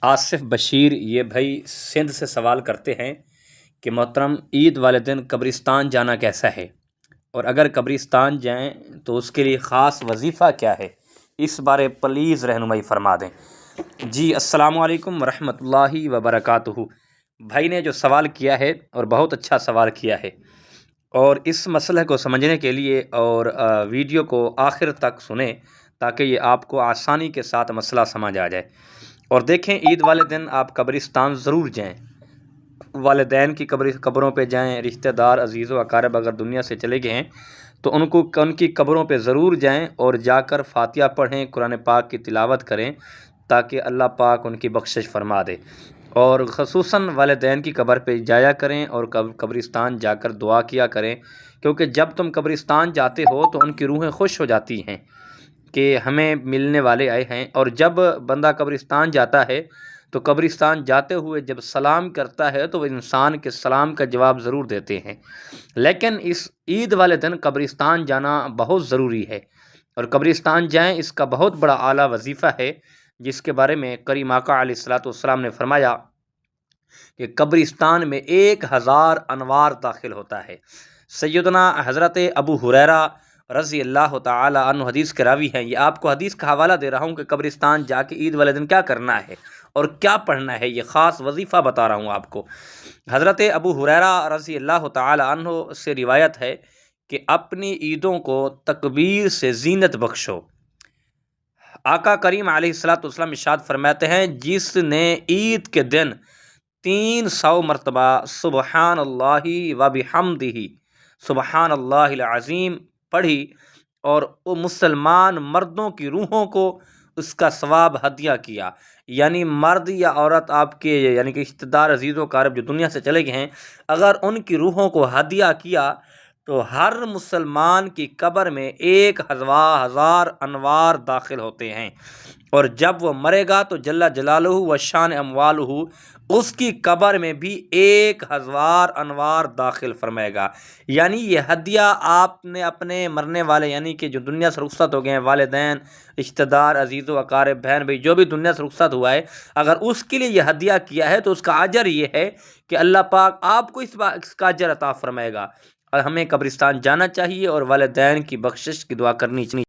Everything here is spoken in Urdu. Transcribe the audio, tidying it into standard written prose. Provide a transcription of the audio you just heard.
آصف بشیر یہ بھائی سندھ سے سوال کرتے ہیں کہ محترم عید والے دن قبرستان جانا کیسا ہے، اور اگر قبرستان جائیں تو اس کے لیے خاص وظیفہ کیا ہے، اس بارے پلیز رہنمائی فرما دیں۔ جی السلام علیکم ورحمۃ اللہ وبرکاتہ۔ بھائی نے جو سوال کیا ہے اور بہت اچھا سوال کیا ہے، اور اس مسئلے کو سمجھنے کے لیے اور ویڈیو کو آخر تک سنیں تاکہ یہ آپ کو آسانی کے ساتھ مسئلہ سمجھ آ جائے۔ اور دیکھیں عید والے دن آپ قبرستان ضرور جائیں، والدین کی قبروں پہ جائیں، رشتہ دار عزیز و اقارب اگر دنیا سے چلے گئے ہیں تو ان کی قبروں پہ ضرور جائیں اور جا کر فاتحہ پڑھیں، قرآن پاک کی تلاوت کریں تاکہ اللہ پاک ان کی بخشش فرما دے۔ اور خصوصاً والدین کی قبر پہ جایا کریں اور قبرستان جا کر دعا کیا کریں، کیونکہ جب تم قبرستان جاتے ہو تو ان کی روحیں خوش ہو جاتی ہیں کہ ہمیں ملنے والے آئے ہیں۔ اور جب بندہ قبرستان جاتا ہے تو قبرستان جاتے ہوئے جب سلام کرتا ہے تو وہ انسان کے سلام کا جواب ضرور دیتے ہیں، لیکن اس عید والے دن قبرستان جانا بہت ضروری ہے، اور قبرستان جائیں اس کا بہت بڑا اعلیٰ وظیفہ ہے، جس کے بارے میں کریم آقا علیہ الصلوۃ والسلام نے فرمایا کہ قبرستان میں 1000 انوار داخل ہوتا ہے۔ سیدنا حضرت ابو ہریرہ رضی اللہ تعالی عنہ حدیث کے راوی ہیں۔ یہ آپ کو حدیث کا حوالہ دے رہا ہوں کہ قبرستان جا کے عید والے دن کیا کرنا ہے اور کیا پڑھنا ہے، یہ خاص وظیفہ بتا رہا ہوں آپ کو۔ حضرت ابو ہریرہ رضی اللہ تعالی عنہ سے روایت ہے کہ اپنی عیدوں کو تکبیر سے زینت بخشو۔ آقا کریم علیہ الصلوۃ والسلام ارشاد فرماتے ہیں، جس نے عید کے دن 300 مرتبہ سبحان اللہ و بحمدہ سبحان اللہ العظیم پڑھی اور وہ مسلمان مردوں کی روحوں کو اس کا ثواب ہدیہ کیا، یعنی مرد یا عورت آپ کے یعنی کہ رشتہ دار عزیز و اقارب جو دنیا سے چلے گئے ہیں، اگر ان کی روحوں کو ہدیہ کیا تو ہر مسلمان کی قبر میں 1000 انوار داخل ہوتے ہیں، اور جب وہ مرے گا تو جل جلالہ و شان اموالہ اس کی قبر میں بھی 1000 انوار داخل فرمائے گا۔ یعنی یہ ہدیہ آپ نے اپنے مرنے والے یعنی کہ جو دنیا سے رخصت ہو گئے ہیں، والدین، رشتہ دار عزیز و اقارب، بہن بھائی، جو بھی دنیا سے رخصت ہوا ہے، اگر اس کے لیے یہ ہدیہ کیا ہے تو اس کا اجر یہ ہے کہ اللہ پاک آپ کو اس کا اجر عطا فرمائے گا۔ اور ہمیں قبرستان جانا چاہیے اور والدین کی بخشش کی دعا کرنی چاہیے۔